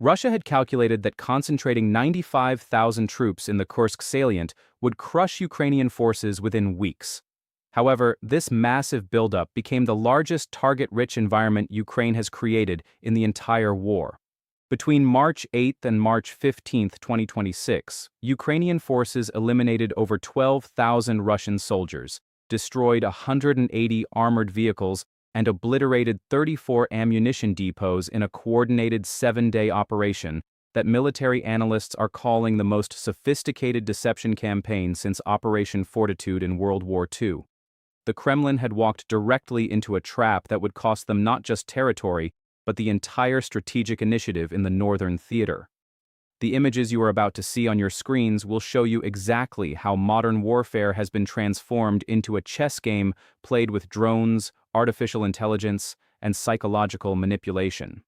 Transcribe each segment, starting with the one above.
Russia had calculated that concentrating 95,000 troops in the Kursk salient would crush Ukrainian forces within weeks. However, this massive buildup became the largest target-rich environment Ukraine has created in the entire war. Between March 8 and March 15, 2026, Ukrainian forces eliminated over 12,000 Russian soldiers, destroyed 180 armored vehicles, and obliterated 34 ammunition depots in a coordinated 7-day operation that military analysts are calling the most sophisticated deception campaign since Operation Fortitude in World War II. The Kremlin had walked directly into a trap that would cost them not just territory, but the entire strategic initiative in the Northern Theater. The images you are about to see on your screens will show you exactly how modern warfare has been transformed into a chess game played with drones, artificial intelligence, and psychological manipulation.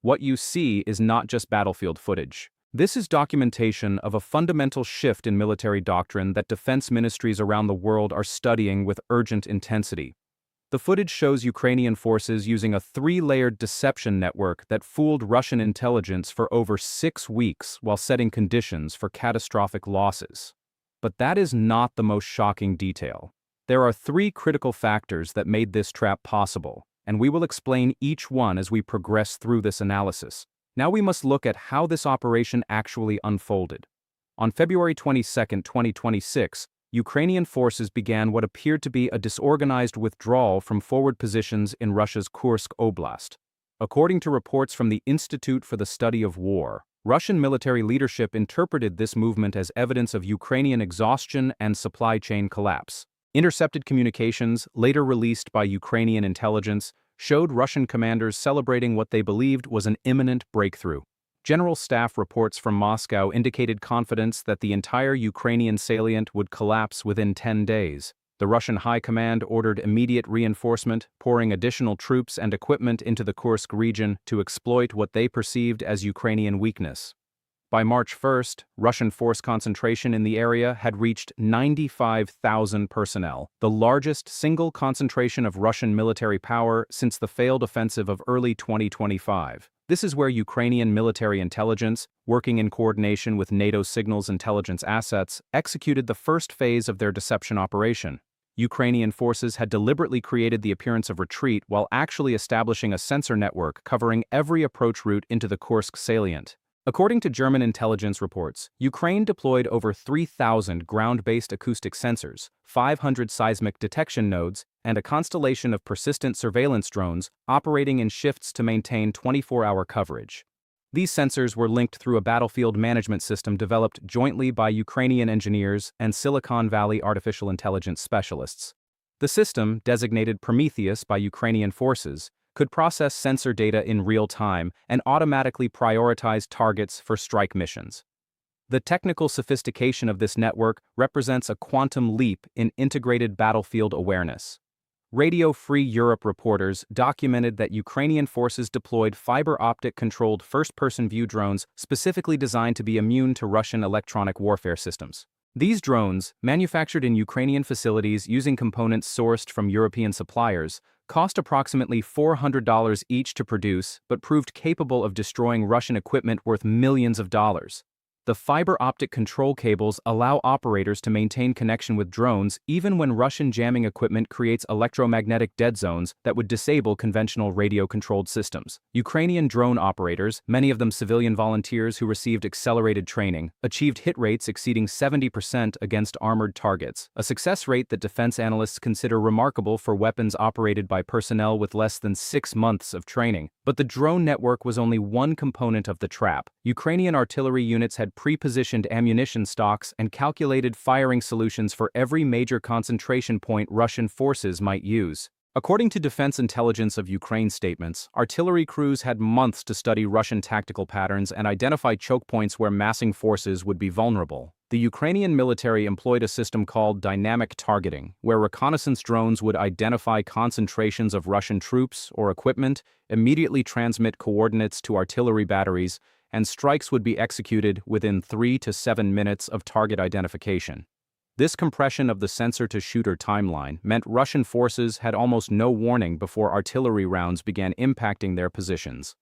What you see is not just battlefield footage. This is documentation of a fundamental shift in military doctrine that defense ministries around the world are studying with urgent intensity. The footage shows Ukrainian forces using a 3-layered deception network that fooled Russian intelligence for over 6 weeks while setting conditions for catastrophic losses. But that is not the most shocking detail. There are 3 critical factors that made this trap possible, and we will explain each one as we progress through this analysis. Now we must look at how this operation actually unfolded. On February 22, 2026, Ukrainian forces began what appeared to be a disorganized withdrawal from forward positions in Russia's Kursk Oblast. According to reports from the Institute for the Study of War, Russian military leadership interpreted this movement as evidence of Ukrainian exhaustion and supply chain collapse. Intercepted communications, later released by Ukrainian intelligence, showed Russian commanders celebrating what they believed was an imminent breakthrough. General Staff reports from Moscow indicated confidence that the entire Ukrainian salient would collapse within 10 days. The Russian High Command ordered immediate reinforcement, pouring additional troops and equipment into the Kursk region to exploit what they perceived as Ukrainian weakness. By March 1st, Russian force concentration in the area had reached 95,000 personnel, the largest single concentration of Russian military power since the failed offensive of early 2025. This is where Ukrainian military intelligence, working in coordination with NATO signals intelligence assets, executed the first phase of their deception operation. Ukrainian forces had deliberately created the appearance of retreat while actually establishing a sensor network covering every approach route into the Kursk salient. According to German intelligence reports, Ukraine deployed over 3,000 ground-based acoustic sensors, 500 seismic detection nodes, and a constellation of persistent surveillance drones operating in shifts to maintain 24-hour coverage. These sensors were linked through a battlefield management system developed jointly by Ukrainian engineers and Silicon Valley artificial intelligence specialists. The system, designated Prometheus by Ukrainian forces, could process sensor data in real time and automatically prioritize targets for strike missions. The technical sophistication of this network represents a quantum leap in integrated battlefield awareness. Radio Free Europe reporters documented that Ukrainian forces deployed fiber optic-controlled first-person view drones specifically designed to be immune to Russian electronic warfare systems. These drones, manufactured in Ukrainian facilities using components sourced from European suppliers, cost approximately $400 each to produce but proved capable of destroying Russian equipment worth millions of dollars. The fiber optic control cables allow operators to maintain connection with drones even when Russian jamming equipment creates electromagnetic dead zones that would disable conventional radio-controlled systems. Ukrainian drone operators, many of them civilian volunteers who received accelerated training, achieved hit rates exceeding 70% against armored targets, a success rate that defense analysts consider remarkable for weapons operated by personnel with less than 6 months of training. But the drone network was only one component of the trap. Ukrainian artillery units had pre-positioned ammunition stocks and calculated firing solutions for every major concentration point Russian forces might use. According to Defense Intelligence of Ukraine statements, artillery crews had months to study Russian tactical patterns and identify choke points where massing forces would be vulnerable. The Ukrainian military employed a system called dynamic targeting, where reconnaissance drones would identify concentrations of Russian troops or equipment, immediately transmit coordinates to artillery batteries, and strikes would be executed within 3 to 7 minutes of target identification. This compression of the sensor-to-shooter timeline meant Russian forces had almost no warning before artillery rounds began impacting their positions.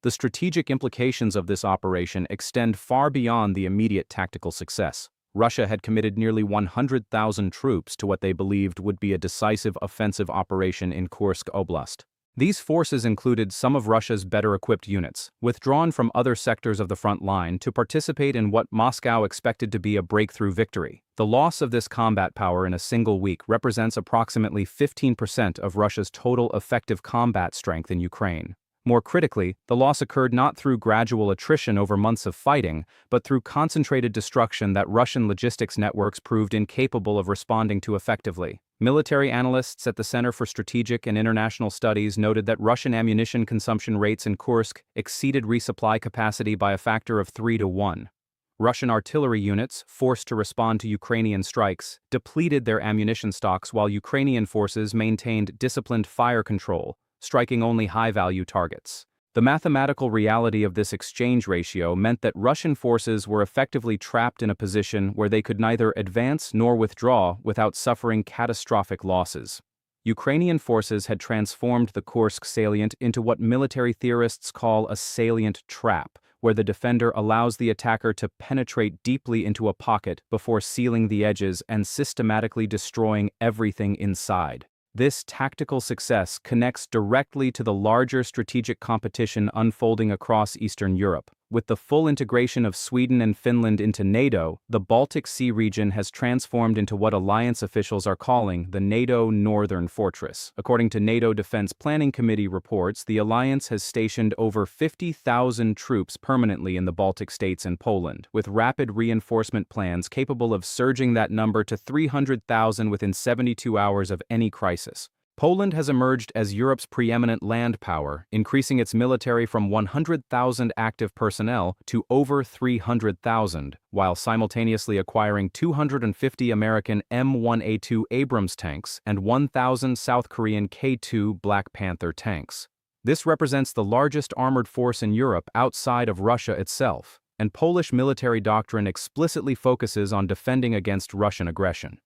the strategic implications of this operation extend far beyond the immediate tactical success. Russia had committed nearly 100,000 troops to what they believed would be a decisive offensive operation in Kursk Oblast. These forces included some of Russia's better-equipped units, withdrawn from other sectors of the front line to participate in what Moscow expected to be a breakthrough victory. The loss of this combat power in a single week represents approximately 15% of Russia's total effective combat strength in Ukraine. More critically, the loss occurred not through gradual attrition over months of fighting, but through concentrated destruction that Russian logistics networks proved incapable of responding to effectively. Military analysts at the Center for Strategic and International Studies noted that Russian ammunition consumption rates in Kursk exceeded resupply capacity by a factor of 3 to 1. Russian artillery units, forced to respond to Ukrainian strikes, depleted their ammunition stocks while Ukrainian forces maintained disciplined fire control, striking only high-value targets. The mathematical reality of this exchange ratio meant that Russian forces were effectively trapped in a position where they could neither advance nor withdraw without suffering catastrophic losses. Ukrainian forces had transformed the Kursk salient into what military theorists call a salient trap, where the defender allows the attacker to penetrate deeply into a pocket before sealing the edges and systematically destroying everything inside. This tactical success connects directly to the larger strategic competition unfolding across Eastern Europe. With the full integration of Sweden and Finland into NATO, the Baltic Sea region has transformed into what alliance officials are calling the NATO Northern Fortress. According to NATO Defense Planning Committee reports, the alliance has stationed over 50,000 troops permanently in the Baltic states and Poland, with rapid reinforcement plans capable of surging that number to 300,000 within 72 hours of any crisis. Poland has emerged as Europe's preeminent land power, increasing its military from 100,000 active personnel to over 300,000, while simultaneously acquiring 250 American M1A2 Abrams tanks and 1,000 South Korean K2 Black Panther tanks. This represents the largest armored force in Europe outside of Russia itself, and Polish military doctrine explicitly focuses on defending against Russian aggression.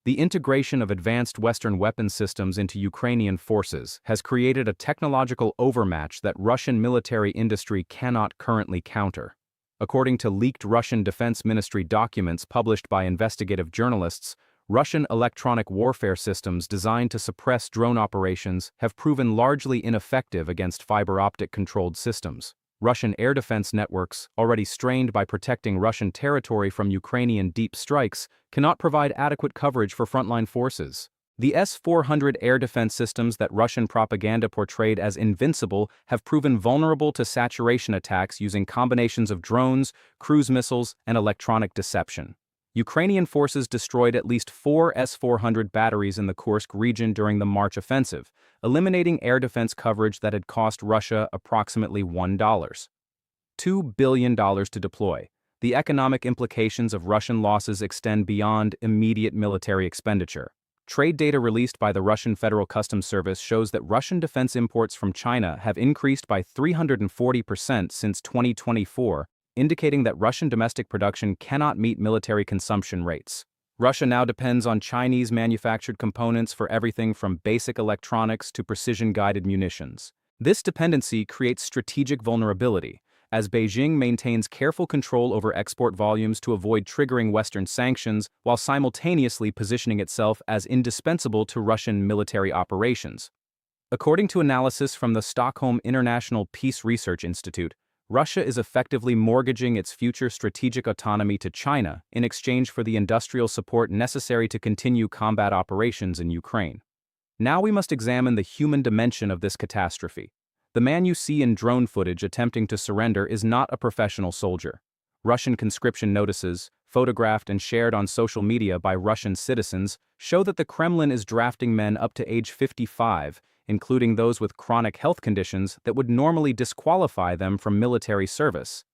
The integration of advanced Western weapon systems into Ukrainian forces has created a technological overmatch that Russian military industry cannot currently counter. According to leaked Russian Defense Ministry documents published by investigative journalists, Russian electronic warfare systems designed to suppress drone operations have proven largely ineffective against fiber-optic-controlled systems. Russian air defense networks, already strained by protecting Russian territory from Ukrainian deep strikes, cannot provide adequate coverage for frontline forces. The S-400 air defense systems that Russian propaganda portrayed as invincible have proven vulnerable to saturation attacks using combinations of drones, cruise missiles, and electronic deception. Ukrainian forces destroyed at least 4 S-400 batteries in the Kursk region during the March offensive, eliminating air defense coverage that had cost Russia approximately $2 billion to deploy. The economic implications of Russian losses extend beyond immediate military expenditure. Trade data released by the Russian Federal Customs Service shows that Russian defense imports from China have increased by 340% since 2024, indicating that Russian domestic production cannot meet military consumption rates. Russia now depends on Chinese manufactured components for everything from basic electronics to precision-guided munitions. This dependency creates strategic vulnerability, as Beijing maintains careful control over export volumes to avoid triggering Western sanctions while simultaneously positioning itself as indispensable to Russian military operations. According to analysis from the Stockholm International Peace Research Institute, Russia is effectively mortgaging its future strategic autonomy to China in exchange for the industrial support necessary to continue combat operations in Ukraine. Now we must examine the human dimension of this catastrophe. The man you see in drone footage attempting to surrender is not a professional soldier. Russian conscription notices, photographed and shared on social media by Russian citizens, show that the Kremlin is drafting men up to age 55, including those with chronic health conditions that would normally disqualify them from military service.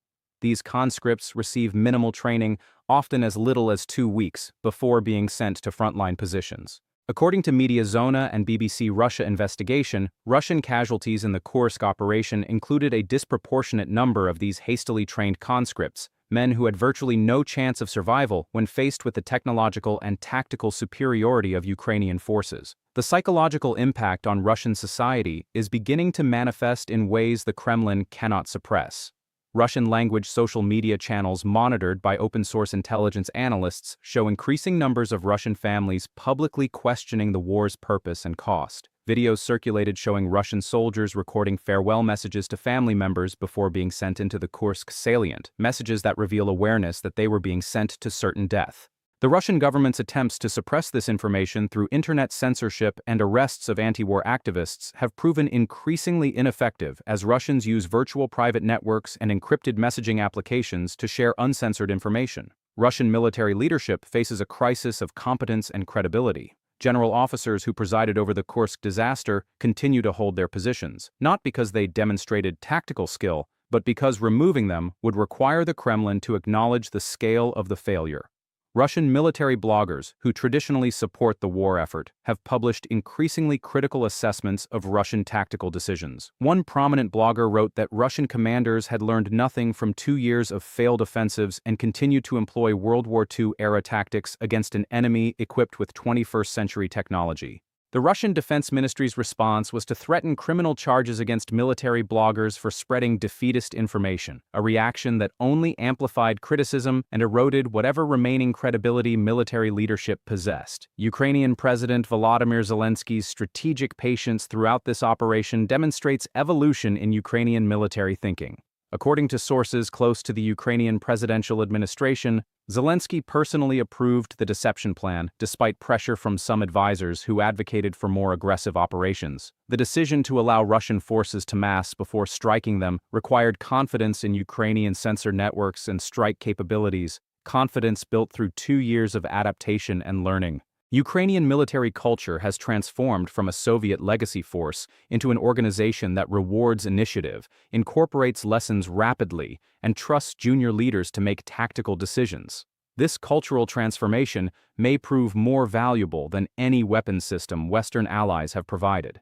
These conscripts receive minimal training, often as little as 2 weeks, before being sent to frontline positions. According to Mediazona and BBC Russia investigation, Russian casualties in the Kursk operation included a disproportionate number of these hastily trained conscripts, men who had virtually no chance of survival when faced with the technological and tactical superiority of Ukrainian forces. The psychological impact on Russian society is beginning to manifest in ways the Kremlin cannot suppress. Russian-language social media channels monitored by open-source intelligence analysts show increasing numbers of Russian families publicly questioning the war's purpose and cost. Videos circulated showing Russian soldiers recording farewell messages to family members before being sent into the Kursk salient, messages that reveal awareness that they were being sent to certain death. The Russian government's attempts to suppress this information through internet censorship and arrests of anti-war activists have proven increasingly ineffective as Russians use virtual private networks and encrypted messaging applications to share uncensored information. Russian military leadership faces a crisis of competence and credibility. General officers who presided over the Kursk disaster continue to hold their positions, not because they demonstrated tactical skill, but because removing them would require the Kremlin to acknowledge the scale of the failure. Russian military bloggers who traditionally support the war effort have published increasingly critical assessments of Russian tactical decisions. One prominent blogger wrote that Russian commanders had learned nothing from 2 years of failed offensives and continued to employ World War II-era tactics against an enemy equipped with 21st-century technology. The Russian Defense Ministry's response was to threaten criminal charges against military bloggers for spreading defeatist information, a reaction that only amplified criticism and eroded whatever remaining credibility military leadership possessed. Ukrainian President Volodymyr Zelensky's strategic patience throughout this operation demonstrates evolution in Ukrainian military thinking. According to sources close to the Ukrainian presidential administration, Zelensky personally approved the deception plan, despite pressure from some advisors who advocated for more aggressive operations. The decision to allow Russian forces to mass before striking them required confidence in Ukrainian sensor networks and strike capabilities, confidence built through 2 years of adaptation and learning. Ukrainian military culture has transformed from a Soviet legacy force into an organization that rewards initiative, incorporates lessons rapidly, and trusts junior leaders to make tactical decisions. This cultural transformation may prove more valuable than any weapons system Western allies have provided.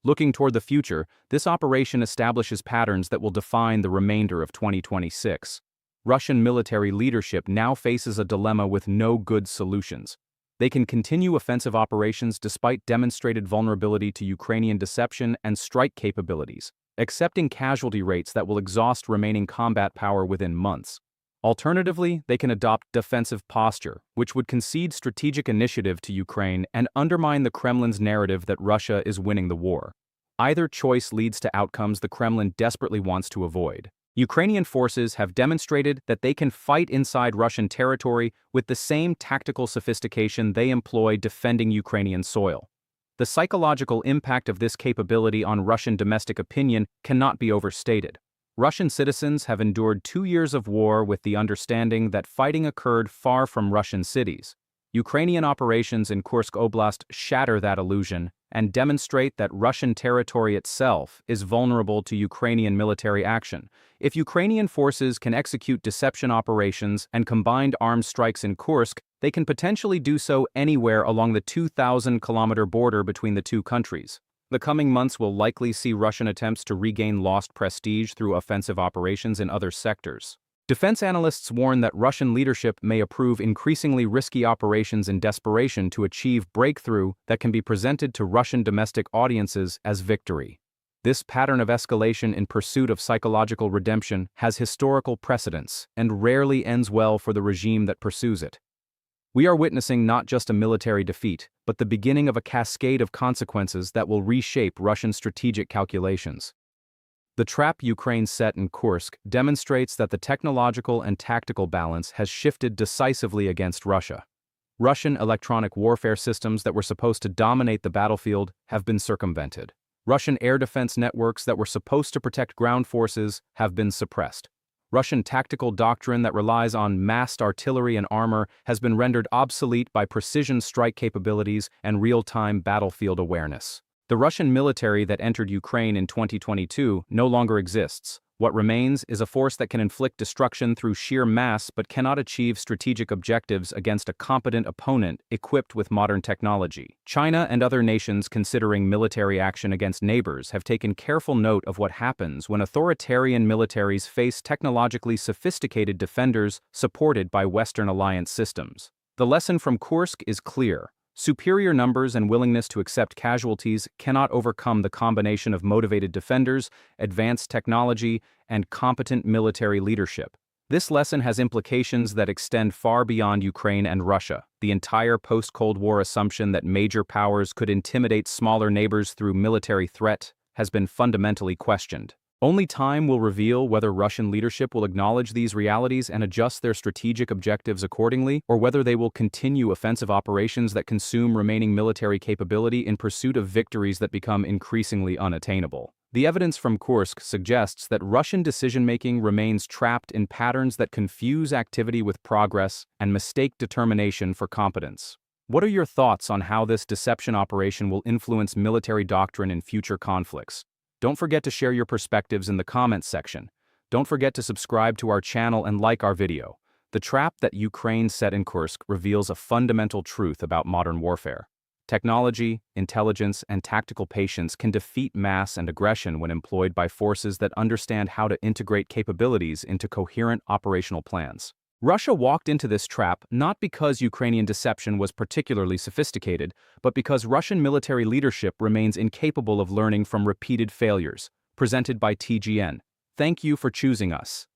Looking toward the future, this operation establishes patterns that will define the remainder of 2026. Russian military leadership now faces a dilemma with no good solutions. They can continue offensive operations despite demonstrated vulnerability to Ukrainian deception and strike capabilities, accepting casualty rates that will exhaust remaining combat power within months. Alternatively, they can adopt defensive posture, which would concede strategic initiative to Ukraine and undermine the Kremlin's narrative that Russia is winning the war. Either choice leads to outcomes the Kremlin desperately wants to avoid. Ukrainian forces have demonstrated that they can fight inside Russian territory with the same tactical sophistication they employ defending Ukrainian soil. The psychological impact of this capability on Russian domestic opinion cannot be overstated. Russian citizens have endured 2 years of war with the understanding that fighting occurred far from Russian cities. Ukrainian operations in Kursk Oblast shatter that illusion and demonstrate that Russian territory itself is vulnerable to Ukrainian military action. If Ukrainian forces can execute deception operations and combined armed strikes in Kursk, they can potentially do so anywhere along the 2,000-kilometer border between the two countries. The coming months will likely see Russian attempts to regain lost prestige through offensive operations in other sectors. Defense analysts warn that Russian leadership may approve increasingly risky operations in desperation to achieve breakthrough that can be presented to Russian domestic audiences as victory. This pattern of escalation in pursuit of psychological redemption has historical precedents and rarely ends well for the regime that pursues it. We are witnessing not just a military defeat, but the beginning of a cascade of consequences that will reshape Russian strategic calculations. The trap Ukraine set in Kursk demonstrates that the technological and tactical balance has shifted decisively against Russia. Russian electronic warfare systems that were supposed to dominate the battlefield have been circumvented. Russian air defense networks that were supposed to protect ground forces have been suppressed. Russian tactical doctrine that relies on massed artillery and armor has been rendered obsolete by precision strike capabilities and real-time battlefield awareness. The Russian military that entered Ukraine in 2022 no longer exists. What remains is a force that can inflict destruction through sheer mass but cannot achieve strategic objectives against a competent opponent equipped with modern technology. China and other nations considering military action against neighbors have taken careful note of what happens when authoritarian militaries face technologically sophisticated defenders supported by Western alliance systems. The lesson from Kursk is clear. Superior numbers and willingness to accept casualties cannot overcome the combination of motivated defenders, advanced technology, and competent military leadership. This lesson has implications that extend far beyond Ukraine and Russia. The entire post-Cold War assumption that major powers could intimidate smaller neighbors through military threat has been fundamentally questioned. Only time will reveal whether Russian leadership will acknowledge these realities and adjust their strategic objectives accordingly, or whether they will continue offensive operations that consume remaining military capability in pursuit of victories that become increasingly unattainable. The evidence from Kursk suggests that Russian decision-making remains trapped in patterns that confuse activity with progress and mistake determination for competence. What are your thoughts on how this deception operation will influence military doctrine in future conflicts? Don't forget to share your perspectives in the comments section. Don't forget to subscribe to our channel and like our video. The trap that Ukraine set in Kursk reveals a fundamental truth about modern warfare. Technology, intelligence, and tactical patience can defeat mass and aggression when employed by forces that understand how to integrate capabilities into coherent operational plans. Russia walked into this trap not because Ukrainian deception was particularly sophisticated, but because Russian military leadership remains incapable of learning from repeated failures. Presented by TGN. Thank you for choosing us.